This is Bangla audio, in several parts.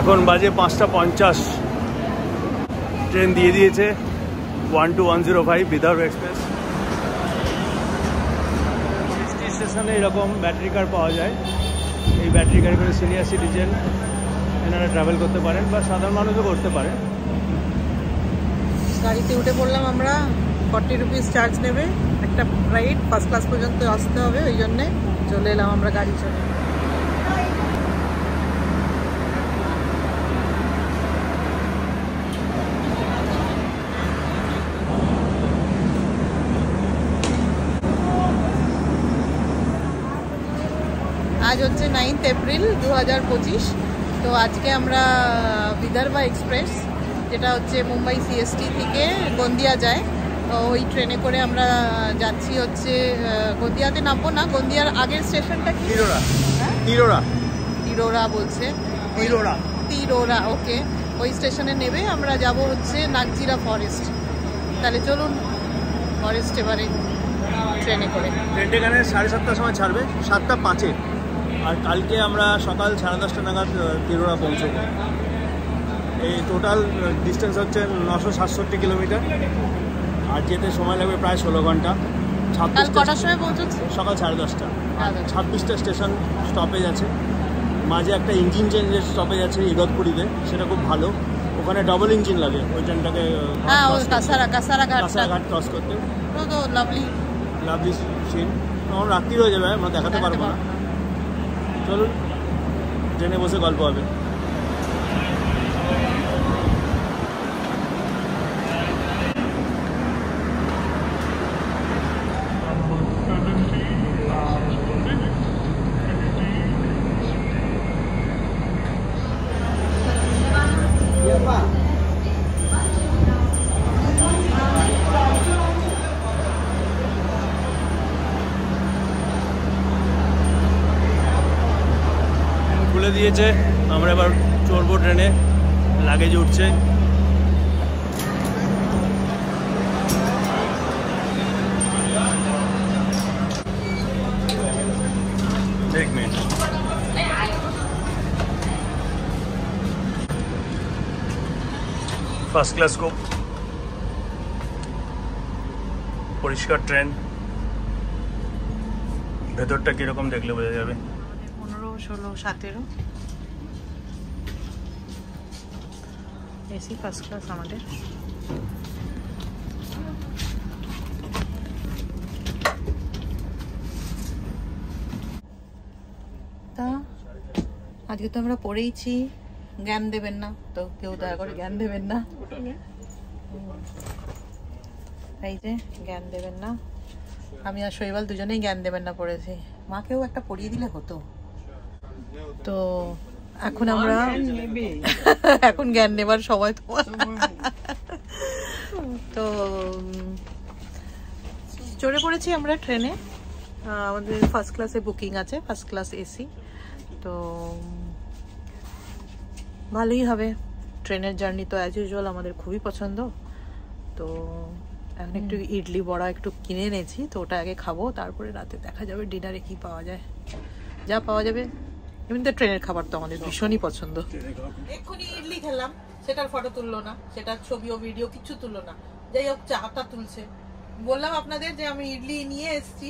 এখন বাজে 5:50। ট্রেন দিয়ে দিয়েছে 12105 বিদর্ভ এক্সপ্রেস। স্টেশনে এরকম ব্যাটারি কার পাওয়া যায়। এই ব্যাটারি কার করে সিনিয়র সিটিজেন এনারা ট্রাভেল করতে পারেন বা সাধারণ মানুষও করতে পারে। গাড়িতে উঠে পড়লাম আমরা। 40 রুপিস চার্জ নেবে একটা রাইড, ফার্স্ট ক্লাস পর্যন্ত আসতে হবে, ওই জন্যে চলে এলাম আমরা গাড়ি চলে। আজ হচ্ছে 9 এপ্রিল 2025। তো আজকে আমরা বিদর্ভ এক্সপ্রেস, যেটা হচ্ছে মুম্বাই সিএসটি থেকে গন্ডিয়া যায়, তো ওই ট্রেনে করে আমরা যাচ্ছি হচ্ছে গন্ডিয়াতে নামবো না, গন্ডিয়ার আগের স্টেশনটা কি? তিরোরা বলছে, তিরোরা। ওকে, ওই স্টেশনে নেবে আমরা যাব হচ্ছে নাগজিরা ফরেস্ট। তাহলে চলুন ফরেস্ট এবারে ট্রেনে করে। ট্রেনটা এখানে 7:30টার সময় ছাড়বে, 7:05-এ। আর কালকে আমরা সকাল 10:30 নাগাদ তিরোরা পৌঁছবো। এই টোটাল ডিস্টেন্স হচ্ছে 967 কিলোমিটার, আর যেতে সময় লাগবে প্রায় 16 ঘন্টা। কটার সময় পৌঁছচ্ছে? সকাল 10:30টা। 26টা স্টেশন স্টপেজ আছে, মাঝে একটা ইঞ্জিন চেঞ্জের স্টপেজ আছে ইগতপুরীতে, সেটা খুব ভালো। ওখানে ডবল ইঞ্জিন লাগে ওই ট্রেনটাকে কাসারা ঘাট ক্রস করতে। তো লাভলি সিন। আমার রাত্রি হয়ে যাবে, আমরা দেখাতে পারবো না। চলুন ট্রেনে বসে গল্প হবে। খুলে দিয়েছে, আমরা এবার চড়বো ট্রেনে। লাগেজ উঠছে। এক মিনিট। ফার্স্ট ক্লাস খুব পরিষ্কার ট্রেন। ভেতরটা কিরকম দেখলে বোঝা যাবে। 15, 16, 17 এসি ফার্স্ট ক্লাস আমাদের। তা আজকে তো আমরা পড়েইছি, জ্ঞান দেবেন না তো কেউ, দয়া করে জ্ঞান দেবেন না। এই যে জ্ঞান দেবেন না, আমি আর শৈবাল দুজনেই জ্ঞান দেবেন না পড়েছি। মাকেও একটা পড়িয়ে দিলে হতো। তো এখন আমরা এখন জ্ঞান নেবার সময় তো চড়ে পড়েছি আমরা ট্রেনে। আমাদের ফার্স্ট ক্লাসে বুকিং আছে, ফার্স্ট ক্লাস এসি। তো ভালোই হবে। ট্রেনের জার্নি তো অ্যাজ ইউজুয়াল আমাদের খুবই পছন্দ। তো এখন একটু ইডলি বড়া একটু কিনে এনেছি, তো ওটা আগে খাবো, তারপরে রাতে দেখা যাবে ডিনারে কি পাওয়া যায়। যা পাওয়া যাবে। এমনিতে ট্রেনের খাবার তো আমাদের ভীষণই পছন্দ। এক্ষুনি ইডলি খেলাম, সেটার ফটো তুললো না, সেটার ছবি ও ভিডিও কিছু তুললো না। যাই হোক, চাটা তুলছে। বললাম আপনাদের যে আমি ইডলি নিয়ে এসেছি,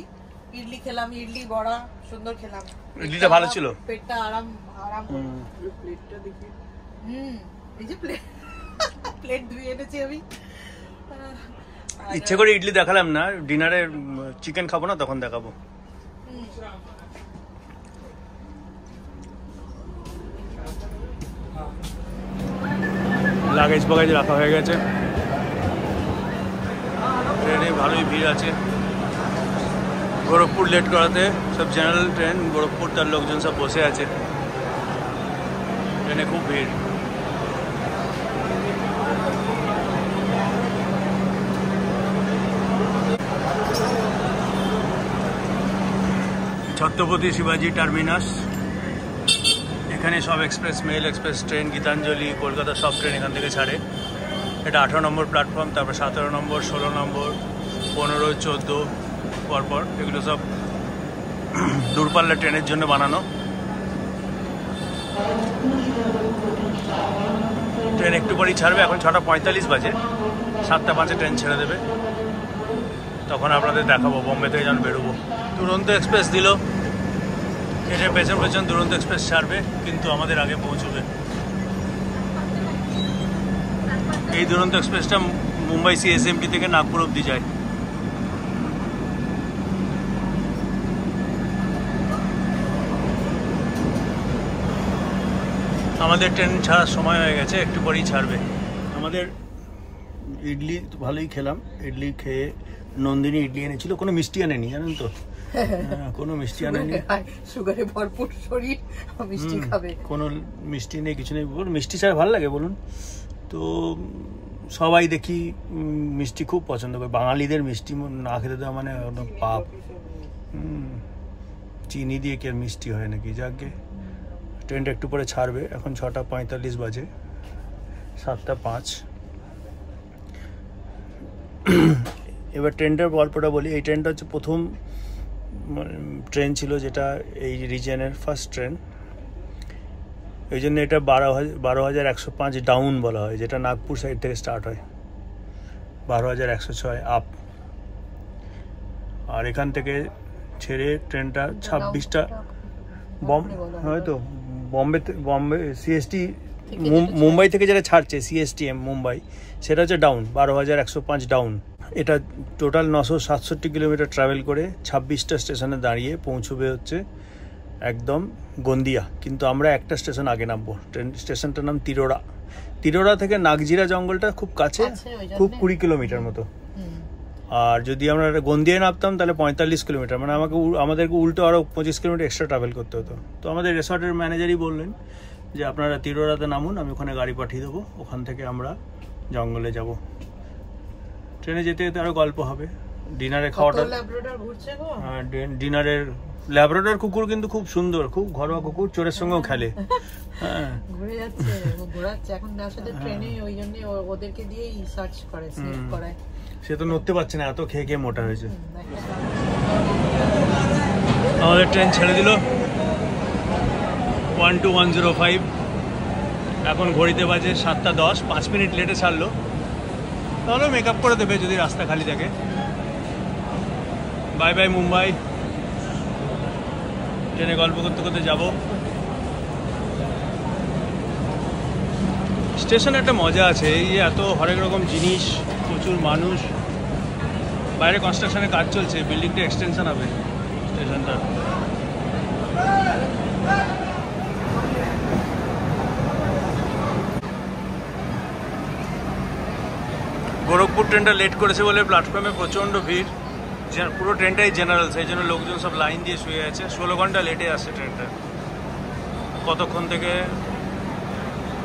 ইডলি খেলাম, ইডলি বড়া সুন্দর খেলাম। ইডলিটা ভালো ছিল, পেটটা আরাম প্লেটটা দেখি। এই যে প্লেট ধুয়ে এনেছি আমি। ইচ্ছে করে ইডলি দেখালাম না, ডিনারে চিকেন খাবো না, তখন দেখাবো। লাগেজ বাগেজ রাখা হয়ে গেছে। ট্রেনে ভালোই ভিড় আছে। গোরখপুর লেট করাতে সব জেনারেল ট্রেন, গোরখপুর তার লোকজন সব বসে আছে। ট্রেনে খুব ভিড়। ছত্রপতি শিবাজি টার্মিনাস। এখানে সব express, mail express train, Gitanjali, Kolkata সব ট্রেন এখান থেকে ছাড়ে। এটা 18 নম্বর প্ল্যাটফর্ম, তারপর 17 নম্বর, 16 নম্বর, 15, 14 পরপর। এগুলো সব দূরপাল্লা ট্রেনের জন্য বানানো। ট্রেন একটু পরেই ছাড়বে, এখন 6:45 বাজে, 7:05 ট্রেন ছেড়ে দেবে, তখন আপনাদের দেখাবো। বোম্বে থেকে যখন বেরোবো দুরন্ত এক্সপ্রেস দিল, এটার পেছন পেছন দুরন্ত এক্সপ্রেস ছাড়বে, কিন্তু আমাদের আগে পৌঁছবে। এই দুরন্ত এক্সপ্রেসটা মুম্বাই CSMT থেকে নাগপুর অব্দি যায়। আমাদের ট্রেন ছাড়ার সময় হয়ে গেছে, একটু পরেই ছাড়বে। আমাদের ইডলি ভালোই খেলাম, ইডলি খেয়ে নন্দিনী ইডলি এনেছিল, কোনো মিষ্টি আনেনি জানেন তো, কোনো মিষ্টি আনেনি, সুগারে ভরপুর শরীর, মিষ্টি খাবে, কোনো মিষ্টি নেই, কিছু নেই। মিষ্টি ছাড়া ভালো লাগে বলুন তো? সবাই দেখি মিষ্টি খুব পছন্দ করে, বাঙালিদের মিষ্টি না খেতে দেওয়া মানে পাপ। চিনি দিয়ে কি আর মিষ্টি হয় নাকি? যাকে ট্রেনটা একটু পরে ছাড়বে, এখন 6:45 বাজে, 7:05। এবার ট্রেনটার গল্পটা বলি। এই ট্রেনটা হচ্ছে প্রথম ট্রেন ছিল যেটা এই রিজনের ফার্স্ট ট্রেন, এই জন্য এটা 12,105 ডাউন বলা হয়, যেটা নাগপুর সাইড থেকে স্টার্ট হয়, 12,106 আপ। আর এখান থেকে ছেড়ে ট্রেনটা 26টা হয়তো বম্বে CST মুম্বাই থেকে যেটা ছাড়ছে CSTM মুম্বাই, সেটা হচ্ছে ডাউন, 12,105 ডাউন। এটা টোটাল 967 কিলোমিটার ট্রাভেল করে 26টা স্টেশনে দাঁড়িয়ে পৌঁছবে হচ্ছে একদম গন্দিয়া। কিন্তু আমরা একটা স্টেশন আগে নামবো, ট্রেন স্টেশনটার নাম তিরোড়া। তিরোড়া থেকে নাগজিরা জঙ্গলটা খুব কাছে, খুব 20 কিলোমিটার মতো। আর যদি আমরা গন্দিয়ায় নামতাম তাহলে 45 কিলোমিটার, মানে আমাদেরকে উল্টো আরও 25 কিলোমিটার এক্সট্রা ট্রাভেল করতে হতো। তো আমাদের রিসর্টের ম্যানেজারই বললেন যে আপনারা তিরোড়াতে নামুন, আমি ওখানে গাড়ি পাঠিয়ে দেবো, ওখান থেকে আমরা জঙ্গলে যাব। ট্রেনে যেতে যেতে আরও গল্প হবে। ডিনারে খাওয়াটা, ডিনারের ল্যাব্রাডর কুকুর কিন্তু খুব সুন্দর, খুব ঘরোয়া কুকুর, চোরের সঙ্গেও খেলে। হ্যাঁ, ঘুরে যাচ্ছে, ঘোরাচ্ছে এখন আসলে ট্রেনে, ওই জন্য ওদেরকে দিয়ে সার্চ করে, সেভ করায়। সে তো নড়তে পারছে না, এত খেয়ে খেয়ে মোটা হয়েছে। আমাদের ট্রেন ছেড়ে দিল 12105, এখন ঘড়িতে বাজে 7:10, 5 মিনিট লেটে ছাড়লো। তাহলে মেকআপ করে দেবে যদি রাস্তা খালি থাকে। Bye bye Mumbai. ট্রেনে গল্প করতে করতে যাব। স্টেশনে একটা মজা আছে, এই যে এত হরেক রকম জিনিস, প্রচুর মানুষ, বাইরে কনস্ট্রাকশনের কাজ চলছে, বিল্ডিংটা এক্সটেনশন হবে স্টেশনটা। গোরখপুর ট্রেনটা লেট করেছে বলে প্ল্যাটফর্মে প্রচণ্ড ভিড়, পুরো ট্রেনটাই জেনারেল, সেই জন্য লোকজন সব লাইন দিয়ে শুয়ে আছে। 16 ঘন্টা লেটে আসছে ট্রেনটা। কতক্ষণ থেকে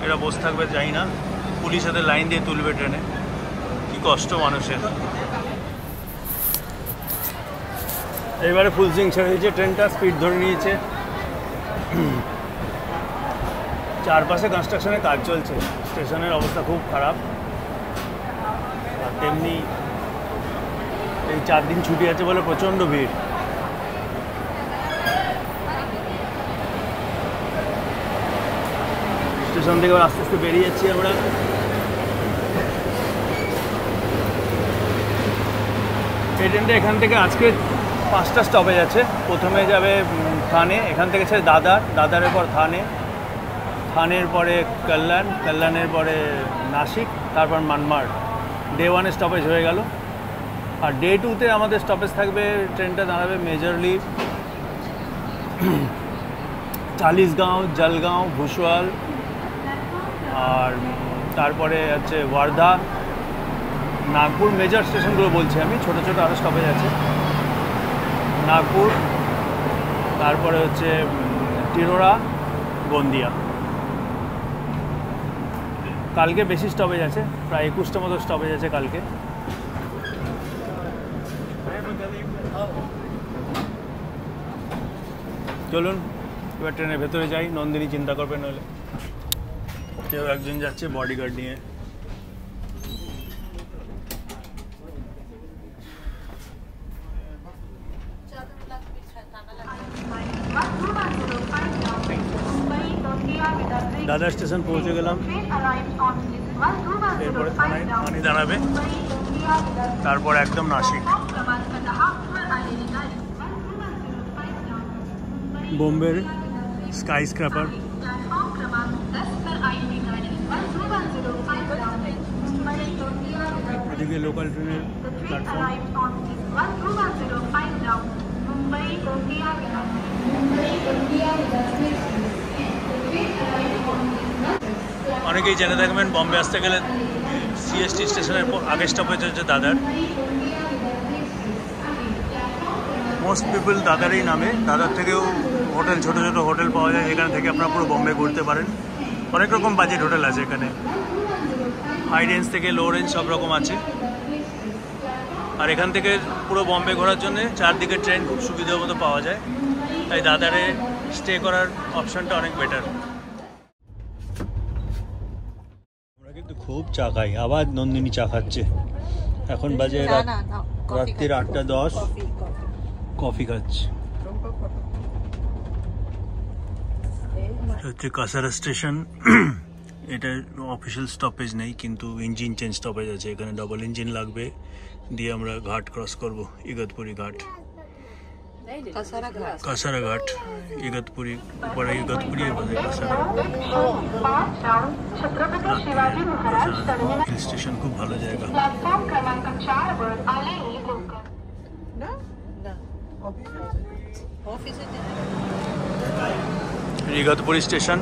এরা বসে থাকবে জানি না, পুলিশ এদের লাইন দিয়ে তুলবে ট্রেনে, কি কষ্ট মানুষের। এবারে ফুল সুইং ছেড়ে দিয়েছে ট্রেনটা, স্পিড ধরে নিয়েছে। চারপাশে কনস্ট্রাকশনের কাজ চলছে, স্টেশনের অবস্থা খুব খারাপ। আর তেমনি এই 4 দিন ছুটি আছে বলে প্রচণ্ড ভিড়। স্টেশন থেকে আস্তে আস্তে বেরিয়ে যাচ্ছি আমরা। এই ট্রেনটা এখান থেকে আজকে 5টা স্টপেজ আছে। প্রথমে যাবে থানে, এখান থেকে ছেড়ে দাদারের পর থানের পরে কল্যাণ, কল্যাণের পরে নাসিক, তারপর মানমাড। ডে 1 স্টপেজ হয়ে গেল। আর ডে 2-তে আমাদের স্টপেজ থাকবে, ট্রেনটা দাঁড়াবে মেজরলি চালিশগাঁও, জলগাঁও, ভুসওয়াল, আর তারপরে হচ্ছে ওয়ার্ধা, নাগপুর। মেজর স্টেশনগুলো বলছি আমি, ছোটো ছোটো আরও স্টপেজ আছে। নাগপুর, তারপরে হচ্ছে তিরোড়া, গন্দিয়া। কালকে বেশি স্টপেজ আছে, প্রায় 21টা মতো স্টপেজ আছে কালকে। চলুন এবার ট্রেনের ভেতরে যাই, নন্দিনী চিন্তা করবে নইলে। কেউ একজন যাচ্ছে বডিগার্ড নিয়ে। Bus 205 Mumbay, Tokyo, দাদার স্টেশন পৌঁছে গেলাম। এরপরে থানায় দাঁড়াবে, তারপর একদম নাসিক। বোম্বের স্কাই স্ক্র্যাপার। এদিকে লোকাল ট্রেনের প্ল্যাটফর্ম। অনেকেই জেনে থাকবেন বম্বে আসতে গেলে সিএসটি স্টেশনের আগের স্টপেজ হচ্ছে দাদার। মোস্ট পিপল দাদারই নামে। দাদার থেকেও হোটেল, ছোট ছোট হোটেল পাওয়া যায়, যেখান থেকে আপনারা পুরো বম্বে ঘুরতে পারেন। অনেক রকম বাজেট হোটেল আছে এখানে, হাই রেঞ্জ থেকে লো রেঞ্জ সব রকম আছে। আর এখান থেকে পুরো বম্বে ঘোরার জন্য চারদিকে ট্রেন খুব সুবিধা মতো পাওয়া যায়, তাই দাদারে স্টে করার অপশনটা অনেক বেটার। আমরা কিন্তু খুব চা খাই, আবার নন্দিনী চা খাচ্ছে। এখন বাজে রাত্রির 8:10, কফি খাচ্ছে। হচ্ছে কাসারা স্টেশন। এটা অফিসিয়াল স্টপেজ নেই, কিন্তু ইঞ্জিন চেঞ্জ স্টপেজ আছে। এখানে ডবল ইঞ্জিন লাগবে, দিয়ে আমরা ঘাট ক্রস করব, ইগতপুরি ঘাট, কাসারা ঘাট, ইগতপুরি, বড় ইগতপুরি কাসারা হিল স্টেশন। খুব ভালো জায়গা। ইগতপুরি স্টেশন।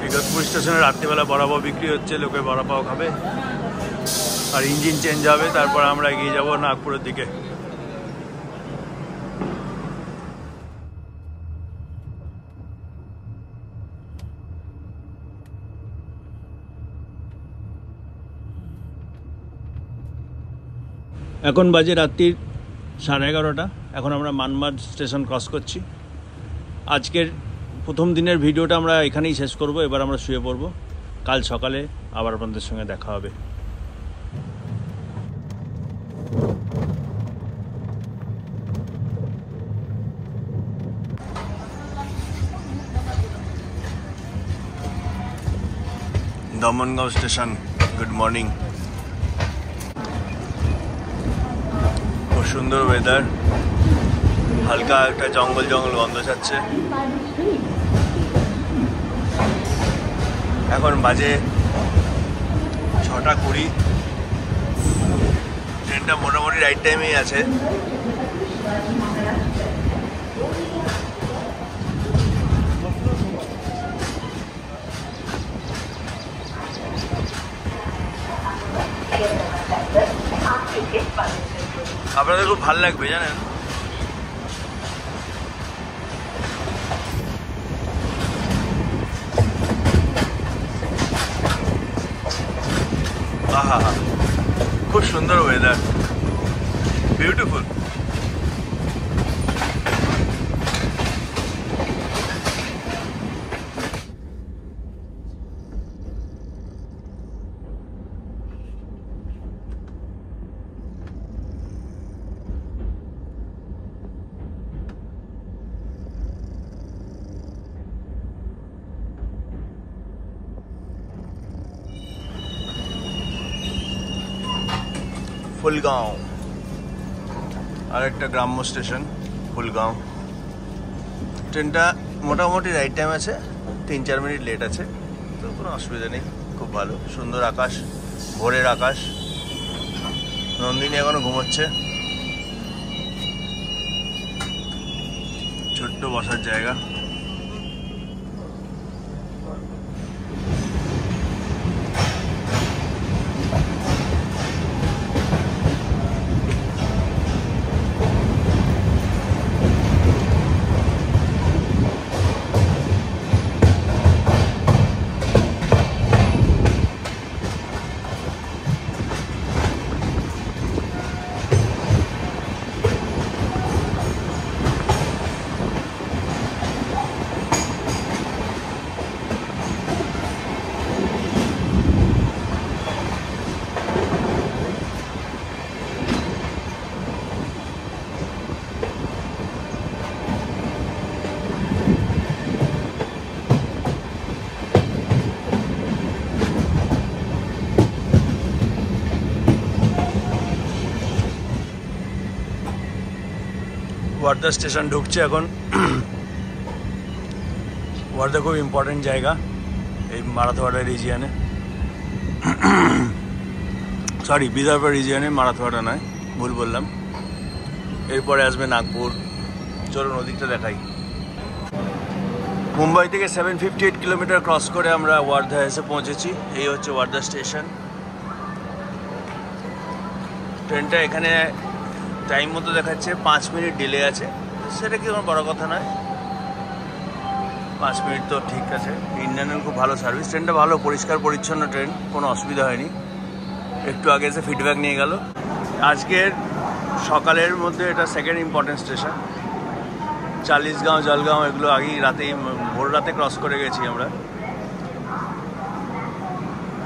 ইগতপুরি স্টেশনে রাত্রিবেলা বড়া পাও বিক্রি হচ্ছে, লোকে বড়া পাও খাবে। আর ইঞ্জিন চেঞ্জ হবে, তারপর আমরা এগিয়ে যাব নাগপুরের দিকে। এখন বাজে রাত্রির 11:30। এখন আমরা মানমাড স্টেশন ক্রস করছি। আজকের প্রথম দিনের ভিডিওটা আমরা এখানেই শেষ করব। এবার আমরা শুয়ে পড়ব, কাল সকালে আবার আপনাদের সঙ্গে দেখা হবে। দমনগাঁও স্টেশন। Good morning. খুব সুন্দর ওয়েদার, হালকা একটা জঙ্গল জঙ্গল গন্ধ ছাড়ছে। এখন বাজে 6:20। ট্রেনটা মোটামুটি রাইট টাইমেই আছে। আপনাদের খুব ভালো লাগবে জানেন। আহা, খুব সুন্দর ওয়েদার, বিউটিফুল। ফুলগাঁও আর একটা গ্রাম্য স্টেশন, ফুলগাঁও। ট্রেনটা মোটামুটি রাইট টাইম আছে, 3-4 মিনিট লেট আছে, তো কোনো অসুবিধা নেই। খুব ভালো, সুন্দর আকাশ, ভোরের আকাশ। নন্দিনী এখনো ঘুমোচ্ছে। ছোট্ট বসার জায়গা। ওয়ার্ধা স্টেশন ঢুকছে এখন। ওয়ার্ধা খুব ইম্পর্টেন্ট জায়গা এই মারাথওয়াড়া রিজিয়নে, সরি বিদর্ভ রিজিয়নে, মারাথওয়াড়া নয়, ভুল বললাম। এরপরে আসবে নাগপুর। চলুন ওদিকটা দেখাই। মুম্বাই থেকে 758 কিলোমিটার ক্রস করে আমরা ওয়ার্ধা এসে পৌঁছেছি। এই হচ্ছে ওয়ার্ধা স্টেশন। ট্রেনটা এখানে টাইম মতো দেখাচ্ছে 5 মিনিট ডিলে আছে, সেটা কি কোনো বড় কথা নয়। 5 মিনিট তো ঠিক আছে। ইন্ডিয়ান রেল খুব ভালো সার্ভিস, ট্রেনটা ভালো, পরিষ্কার পরিচ্ছন্ন ট্রেন, কোনো অসুবিধা হয়নি। একটু আগে এসে ফিডব্যাক নিয়ে গেল। আজকের সকালের মধ্যে এটা সেকেন্ড ইম্পর্টেন্ট স্টেশন। চালিশগাঁও, জলগাঁও এগুলো আগেই রাতেই, ভোর রাতে ক্রস করে গেছি আমরা।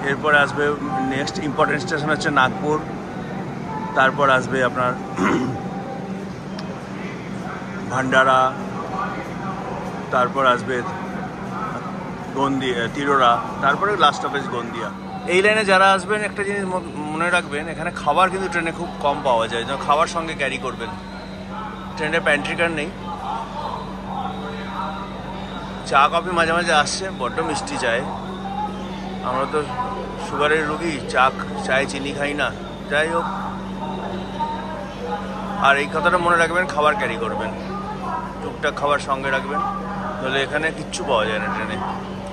এরপরে আসবে নেক্সট ইম্পর্টেন্ট স্টেশন হচ্ছে নাগপুর, তারপর আসবে আপনার ভান্ডারা, তারপর আসবে গন্দিয়া, তিরোরা, তারপরে লাস্ট স্টপেজ গন্দিয়া। এই লাইনে যারা আসবেন একটা জিনিস মনে রাখবেন, এখানে খাবার কিন্তু ট্রেনে খুব কম পাওয়া যায়, যেন খাবার সঙ্গে ক্যারি করবেন। ট্রেনে প্যান্ট্রি কার নেই। চা কফি মাঝে মাঝে আসছে, বড্ড মিষ্টি চায়। আমরা তো সুগারের রুগী, চায়ে চিনি খাই না। যাই হোক, আর এই কথাটা মনে রাখবেন, খাবার ক্যারি করবেন, টুকটাক খাবার সঙ্গে রাখবেন, নাহলে এখানে কিচ্ছু পাওয়া যায় না ট্রেনে।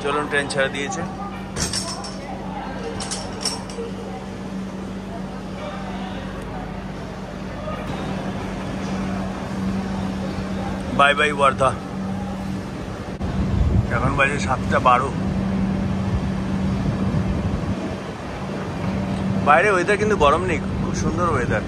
চলুন, ট্রেন ছেড়ে দিয়েছে। Bye bye Wardha. এখন বাজে 7:12। বাইরে ওয়েদার কিন্তু গরম নেই, খুব সুন্দর ওয়েদার।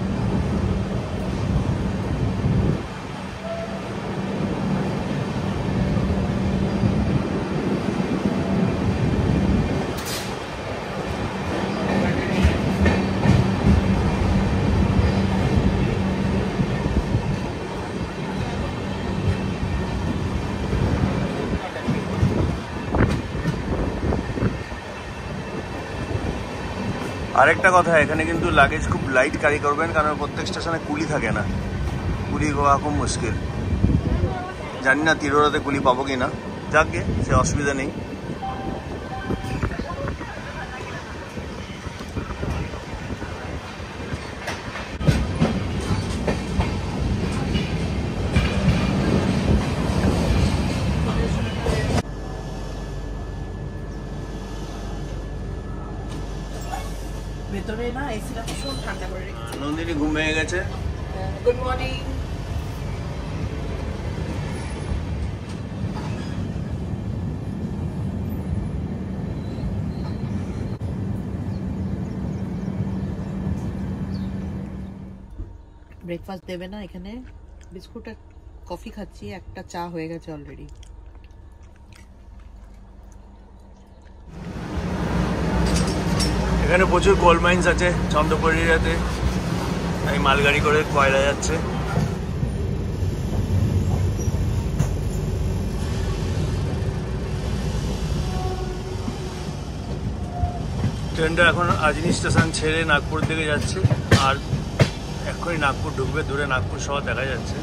আরেকটা কথা, এখানে কিন্তু লাগেজ খুব লাইট ক্যারি করবেন, কারণ প্রত্যেক স্টেশনে কুলি থাকে না। কুলি পাওয়া খুব মুশকিল। জানি না তিরোরাতে কুলি পাবো কি না, যাকে সে অসুবিধা নেই। ভেতরে না এসিটা ভীষণ ঠান্ডা করে রেখেছে। নন্দিনী ঘুম ভেঙে গেছে। Good morning. ব্রেকফাস্ট দেবে না এখানে, বিস্কুট আর কফি খাচ্ছি, একটা চা হয়ে গেছে অলরেডি। এখানে প্রচুর কোল মাইন্স আছে চন্দ্রপুর এরিয়াতে, তাই মালগাড়ি করে কয়লা যাচ্ছে। ট্রেনটা এখন আজনি স্টেশন ছেড়ে নাগপুর দিকে যাচ্ছে, আর এক্ষুনি নাগপুর ঢুকবে। দূরে নাগপুর শহর দেখা যাচ্ছে।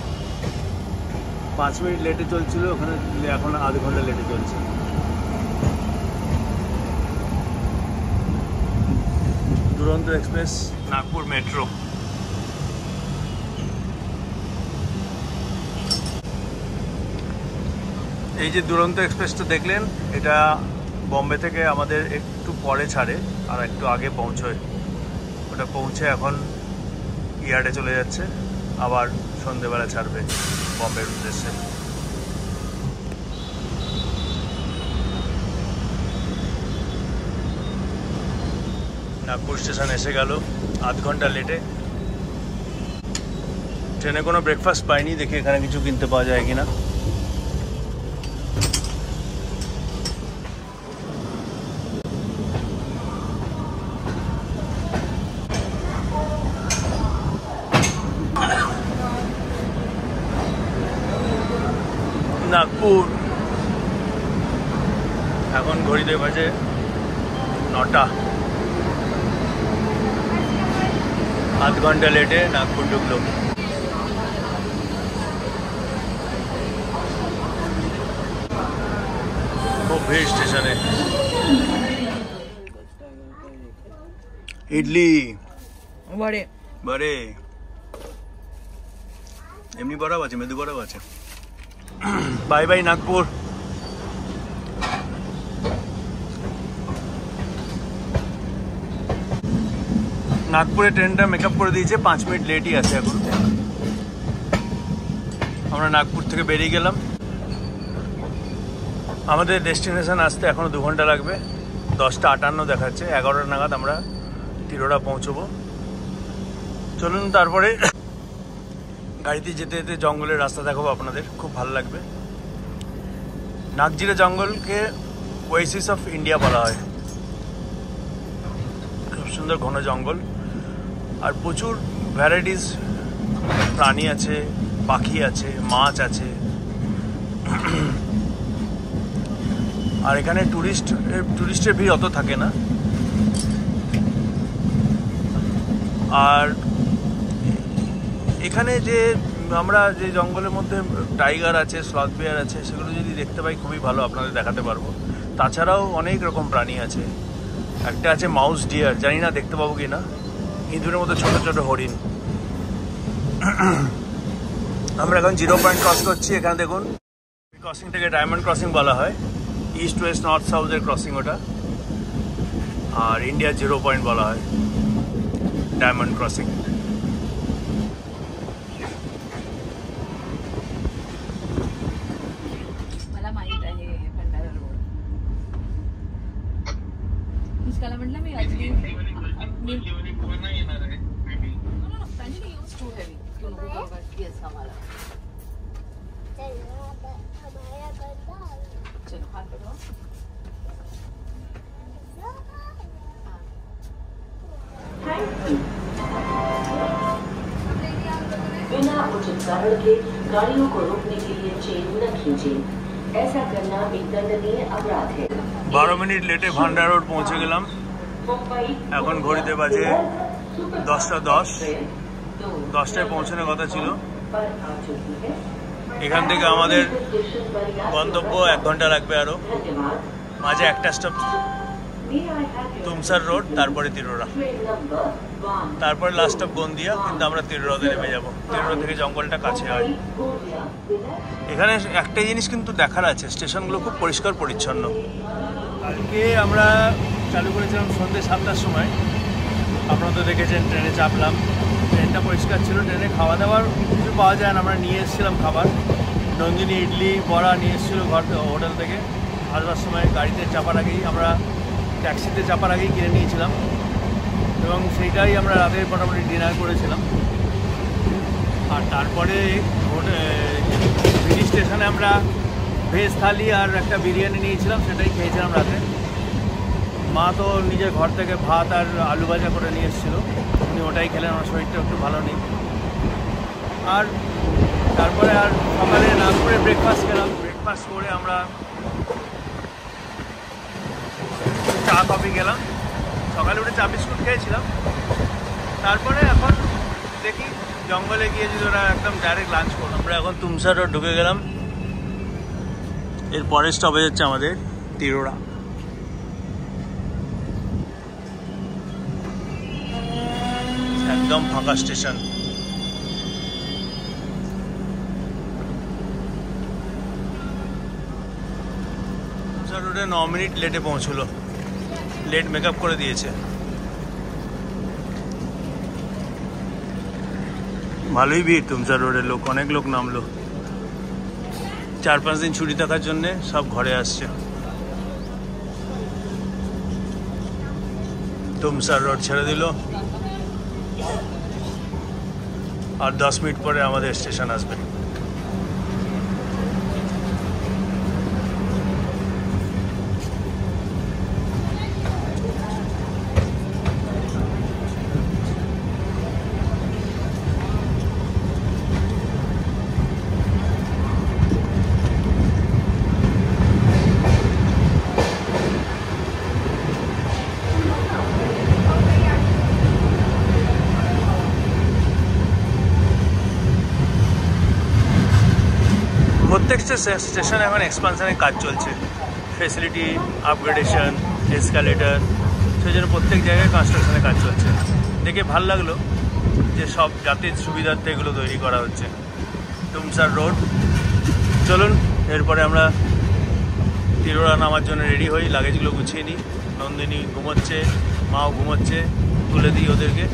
5 মিনিট লেটে চলছিল, ওখানে এখন আধ ঘন্টা লেটে চলছে। দুরন্ত এক্সপ্রেস, নাগপুর মেট্রো। এই যে দুরন্ত এক্সপ্রেসটা দেখলেন, এটা বম্বে থেকে আমাদের একটু পরে ছাড়ে আর একটু আগে পৌঁছয়। ওটা পৌঁছে এখন ইয়ার্ডে চলে যাচ্ছে, আবার সন্ধেবেলা ছাড়বে বম্বের উদ্দেশ্যে। নাগপুর স্টেশন এসে গেল আধ ঘন্টা লেটে। ট্রেনে কোনো ব্রেকফাস্ট পাইনি, দেখি এখানে কিছু কিনতে পাওয়া যায় কিনা। নাগপুর এখন ঘড়িতে বাজে 9টা। আধ ঘন্টা লেটে নাগপুর ঢুকলো। ভিড় স্টেশনে। ইডলি বারে বারে, এমনি বড়াও আছে, মেদু বড়াও আছে। Bye bye Nagpur. নাগপুরে ট্রেনটা মেকআপ করে দিয়েছে, 5 মিনিট লেটই আছে এখন। আমরা নাগপুর থেকে বেরিয়ে গেলাম। আমাদের ডেস্টিনেশন আসতে এখনো 2 ঘন্টা লাগবে। 10:58 দেখাচ্ছে, 11টা নাগাদ আমরা তিরোড়া পৌঁছবো। চলুন তারপরে গাড়িতে যেতে যেতে জঙ্গলের রাস্তা দেখাবো আপনাদের, খুব ভালো লাগবে। নাগজিরা জঙ্গলকে ওয়েসিস অফ ইন্ডিয়া বলা হয়। খুব সুন্দর ঘন জঙ্গল, আর প্রচুর ভ্যারাইটিস প্রাণী আছে, পাখি আছে, মাছ আছে। আর এখানে টুরিস্টের ভিড় অত থাকে না। আর এখানে যে আমরা যে জঙ্গলের মধ্যে টাইগার আছে, স্লথ বেয়ার আছে, সেগুলো যদি দেখতে পাই খুবই ভালো, আপনাদের দেখাতে পারবো। তাছাড়াও অনেক রকম প্রাণী আছে। একটা আছে মাউস ডিয়ার, জানি না দেখতে পাবো কি না, ইঁদুরের মতো ছোট ছোট হরিণ। আমরা এখন 0 পয়েন্ট ক্রস করছি। এখানে দেখুন, ক্রসিংটাকে ডায়মন্ড ক্রসিং বলা হয়। ইস্ট ওয়েস্ট নর্থ সাউথের ক্রসিং ওটা। আর ইন্ডিয়ার 0 পয়েন্ট বলা হয় ডায়মন্ড ক্রসিং। बिना उचित कारण के गाड़ियों को रोकने के लिए चेन न खींचें। ऐसा करना एक दंडनीय अपराध है। 12 মিনিট লেটে ভান্ডার রোড পৌঁছে গেলাম। এখন ঘড়িতে বাজে 10:10। 10টায় পৌঁছানোর কথা ছিল। এখান থেকে আমাদের গন্তব্য 1 ঘন্টা লাগবে আরো। মাঝে একটা স্টপ তুমসার রোড, তারপরে তিরোড়া, তারপরে লাস্ট স্টপ গন্দিয়া। কিন্তু আমরা তিরোড়াতে নেমে যাবো। তিরোড়া থেকে জঙ্গলটা কাছে হয়। এখানে একটা জিনিস কিন্তু দেখার আছে, স্টেশনগুলো খুব পরিষ্কার পরিচ্ছন্ন। কালকে আমরা চালু করেছিলাম সন্ধ্যে 7টার সময়। আপনারা তো দেখেছেন, ট্রেনে চাপলাম, ট্রেনটা পরিষ্কার ছিল। ট্রেনে খাওয়া দাওয়ার কিছু পাওয়া যায় না, আমরা নিয়ে এসেছিলাম খাবার। নন্দিনী ইডলি বড়া নিয়ে এসেছিলো হোটেল থেকে। আসবার সময় গাড়িতে চাপার আগেই, আমরা ট্যাক্সিতে চাপার আগেই কিনে নিয়েছিলাম, এবং সেইটাই আমরা রাতে মোটামুটি ডিনার করেছিলাম। আর তারপরে মিনি স্টেশনে আমরা ভেজ থালি আর একটা বিরিয়ানি নিয়েছিলাম, সেটাই খেয়েছিলাম রাতে। মা তো নিজের ঘর থেকে ভাত আর আলু ভাজা করে নিয়ে এসেছিলো, উনি ওটাই খেলেন। আমার শরীরটা একটু ভালো নেই। আর তারপরে আর সকালে নাগপুরে ব্রেকফাস্ট খেলাম। ব্রেকফাস্ট করে আমরা চা কফি খেলাম। সকালে উঠে চা বিস্কুট খেয়েছিলাম। তারপরে এখন দেখি জঙ্গলে গিয়ে যদি ওরা একদম ডাইরেক্ট লাঞ্চ করবো। আমরা এখন তুমসার রোড ঢুকে গেলাম। এর পরের স্টপেজ হচ্ছে আমাদের তিরোড়া। একদম ফাঁকা স্টেশন। তুমসার রোডে 9 মিনিট লেটে পৌঁছলো। লেট মেকআপ করে দিয়েছে। ভালোই ভিড় তুমসার রোডের লোক, অনেক লোক নামলো। 4-5 দিন ছুটি থাকার জন্যে সব ঘরে আসছে। তুমসার রোড ছেড়ে দিল। আর 10 মিনিট পরে আমাদের স্টেশন আসবে। প্রত্যেকটা স্টেশনে এখন এক্সপানশনের কাজ চলছে। ফেসিলিটি আপগ্রেডেশন, এসকালেটার, সেই জন্য প্রত্যেক জায়গায় কনস্ট্রাকশনের কাজ চলছে। দেখে ভাল লাগলো যে সব যাত্রীর সুবিধার্থে এগুলো তৈরি করা হচ্ছে। তুমসার রোড, চলুন এরপরে আমরা তিরোড়া নামার জন্য রেডি হই, লাগেজগুলো গুছিয়ে নিই। নন্দিনী ঘুমোচ্ছে, মাও ঘুমোচ্ছে, তুলে দিই ওদেরকে,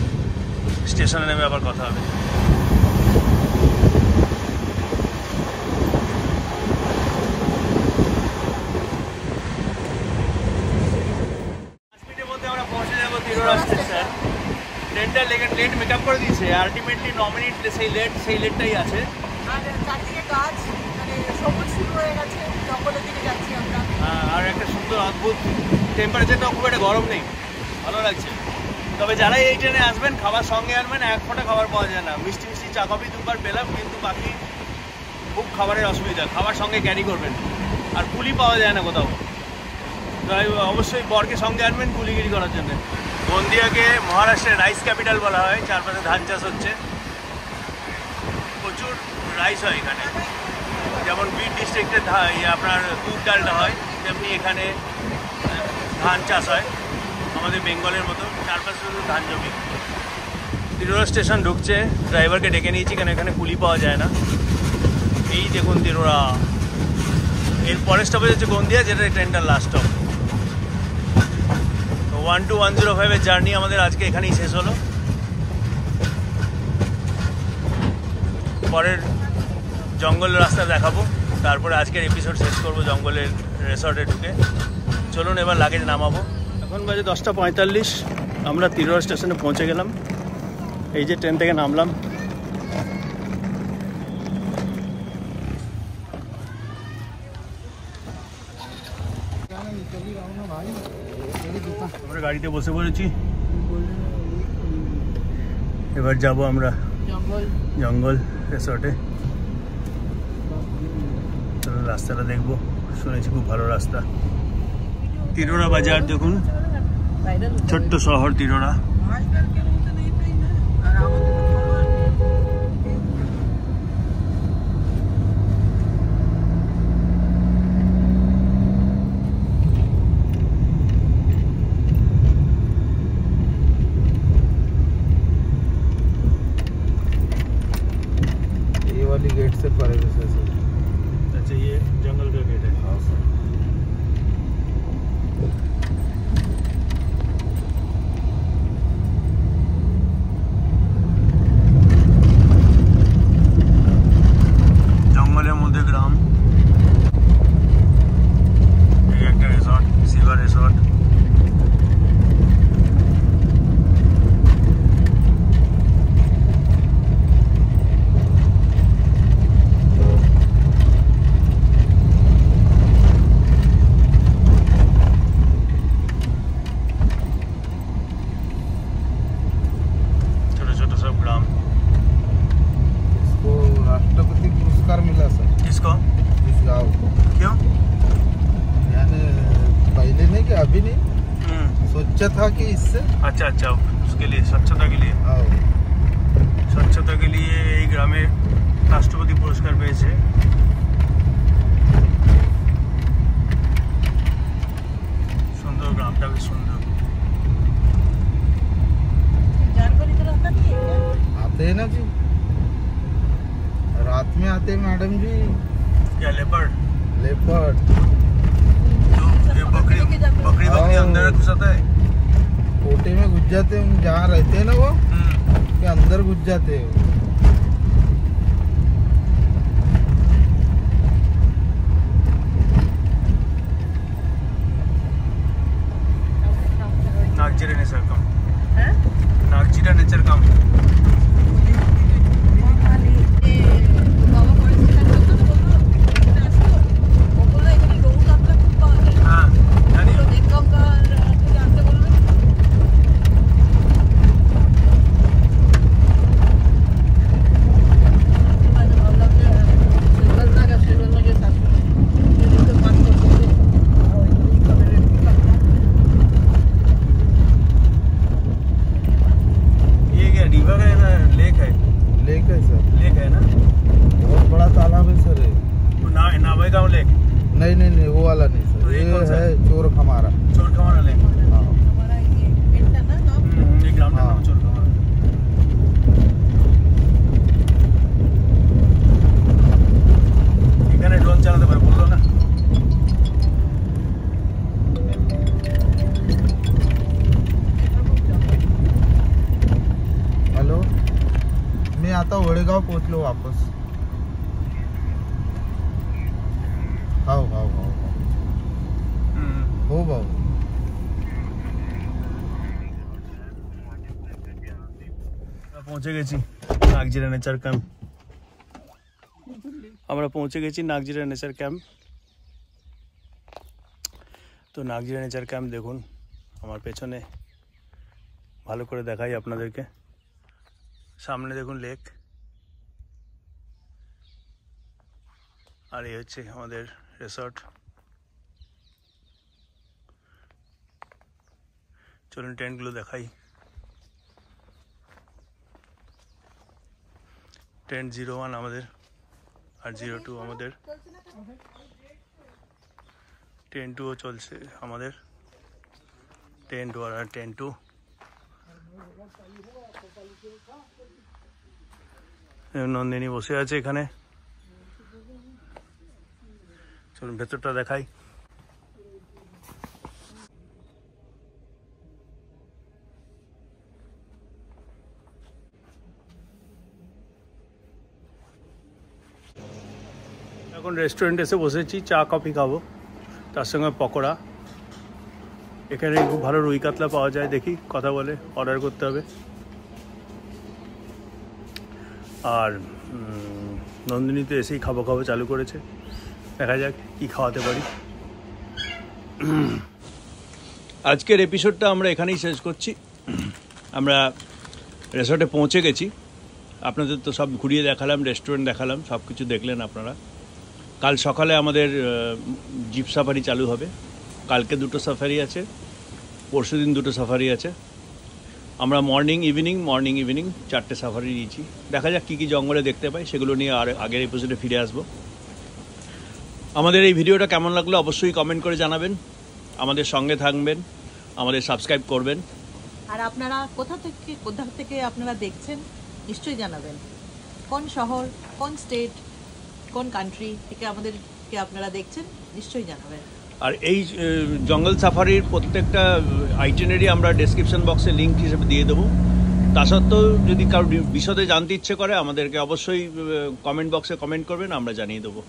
স্টেশনে নেমে আবার কথা হবে। ট্রেনটা লেট মেকআপ করে দিয়েছে, আলটিমেটলি নমিনেট সেই লেটটাই আছে। আর চারদিকে গাছ, মানে সবুজ শুরু হয়ে গেছে, জঙ্গলের দিকে যাচ্ছি আমরা। হ্যাঁ, আর একটা সুন্দর অদ্ভুত টেম্পারেচারটাও খুব একটা গরম নেই, ভালো লাগছে। তবে যারা এই ট্রেনে আসবেন খাবার সঙ্গে আনবেন, এক ফোঁটা খাবার পাওয়া যায় না। মিষ্টি মিষ্টি চা কফি দুবার পেলাম, কিন্তু বাকি খুব খাবারের অসুবিধা। খাবার সঙ্গে ক্যারি করবেন, আর কুলি পাওয়া যায় না কোথাও। তাই অবশ্যই বরকে সঙ্গে আনবেন কুলিগিরি করার জন্য। গোন্দিয়াকে মহারাষ্ট্রের রাইস ক্যাপিটাল বলা হয়, চারপাশে ধান চাষ হচ্ছে, প্রচুর রাইস হয় এখানে। যেমন বিড ডিস্ট্রিক্টে আপনার দুধ ডালটা হয়, তেমনি এখানে ধান চাষ হয়, আমাদের বেঙ্গলের মতো। চারপাশে শুধু ধান জমি। তিরোড়া স্টেশন ঢুকছে, ড্রাইভারকে ডেকে নিয়েছি কেন এখানে কুলি পাওয়া যায় না। এই দেখুন তিরোড়া, এর পরের স্টপেজ হচ্ছে গোন্দিয়া, যেটা ট্রেনটার লাস্ট স্টপ। 12105-এর জার্নি আমাদের আজকে এখানেই শেষ হলো। পরের জঙ্গলের রাস্তা দেখাবো, তারপরে আজকের এপিসোড শেষ করবো জঙ্গলের রিসর্টে ঢুকে। চলুন এবার লাগেজ নামাবো। এখন বাজে 10:45, আমরা তিরোড়া স্টেশনে পৌঁছে গেলাম। এই যে ট্রেন থেকে নামলাম। আমরা গাড়িতে বসে পড়েছি, এবার যাব আমরা জঙ্গল রিসর্টে। রাস্তাটা দেখবো, শুনেছি খুব ভালো রাস্তা। তিরোড়া বাজার দেখুন, ছোট্ট শহর তিরোড়া। गेट से पड़ेगा सर। अच्छा, ये जंगल का गेट है। हाँ सर। জঙ্গলের মধ্যে গ্রাম। এই একটা রিসর্ট, শিবা রিসর্ট। अभी नहीं सोचा था कि इससे अच्छा अच्छा उसके लिए स्वच्छता के लिए स्वच्छता के लिए এই গ্রামে রাষ্ট্রপতি পুরস্কার পেয়েছে। সুন্দর গ্রামটা, বেশ সুন্দর। जानकारी तो रहता नहीं है क्या? आते हैं ना जी, रात में आते हैं मैडम जी। क्या लेपर्ड? लेपर्ड ये बकरी अंदर घुसाता है, कोटे में घुस जाते हैं, जहाँ रहते हैं ना वो के अंदर घुस जाते हैं। नागजीरा नेचर कम, नागजीरा नेचर कम। नहीं वो वाला नहीं सर। और ये ये कौन सा है चोर खमारा। चोर खमारा लेक। हाँ हमारा ये पेंटा ना नाम ये ग्राउंड का हाँ। नाम चोर खमारा। এখানে ড্রোন চালাতে পারে বললো না। हेलो, मैं आता हूँ वड़ेगांव, पहुँच लो वापस। हाउ हाउ हाउ हो बाबू। পৌঁছে গেছি নাগজিরা নেচার ক্যাম্প। আমরা পৌঁছে গেছি নাগজিরা নেচার ক্যাম্প। তো নাগজিরা নেচার ক্যাম্প দেখুন আমার পেছনে, ভালো করে দেখাই আপনাদেরকে। সামনে দেখুন লেক, আর এই হচ্ছে আমাদের রিসর্ট। চলুন টেন্টগুলো দেখাই। টেন্ট 01 আমাদের, আর 02 আমাদের। টেন্ট 2ও চলছে আমাদের, টেন্ট 1 আর টেন্ট 2। নন্দিনী বসে আছে এখানে। চলুন ভেতরটা দেখাই। এখন রেস্টুরেন্টে এসে বসেছি, চা কফি খাবো, তার সঙ্গে পকোড়া। এখানে খুব ভালো রুই কাতলা পাওয়া যায়, দেখি কথা বলে অর্ডার করতে হবে। আর নন্দিনী তো এসেই খাবো খাবো চালু করেছে, দেখা যাক কি খাওয়াতে পারি। আজকের এপিসোডটা আমরা এখানেই শেষ করছি। আমরা রিসর্টে পৌঁছে গেছি, আপনাদের তো সব ঘুরিয়ে দেখালাম, রেস্টুরেন্ট দেখালাম, সব কিছু দেখলেন আপনারা। কাল সকালে আমাদের জিপ সাফারি চালু হবে। কালকে 2টো সাফারি আছে, পরশু দিন 2টো সাফারি আছে। আমরা মর্নিং ইভিনিং 4টে সাফারি নিয়েছি। দেখা যাক কী কী জঙ্গলে দেখতে পাই, সেগুলো নিয়ে আর আগের এপিসোডে ফিরে আসব। আমাদের এই ভিডিওটা কেমন লাগলো অবশ্যই কমেন্ট করে জানাবেন। আমাদের সঙ্গে থাকবেন, আমাদের সাবস্ক্রাইব করবেন। আর আপনারা কোথা থেকে আপনারা দেখছেন নিশ্চয়ই জানাবেন। কোন শহর, কোন স্টেট, কোন কান্ট্রি থেকে আমাদেরকে আপনারা দেখছেন নিশ্চয়ই জানাবেন। আর এই জঙ্গল সাফারির প্রত্যেকটা আইটিনারি আমরা ডেসক্রিপশন বক্সে লিঙ্ক হিসেবে দিয়ে দেবো। তা সত্ত্বেও যদি কারোর বিশদে জানতে ইচ্ছে করে আমাদেরকে অবশ্যই কমেন্ট বক্সে কমেন্ট করবেন, আমরা জানিয়ে দেবো।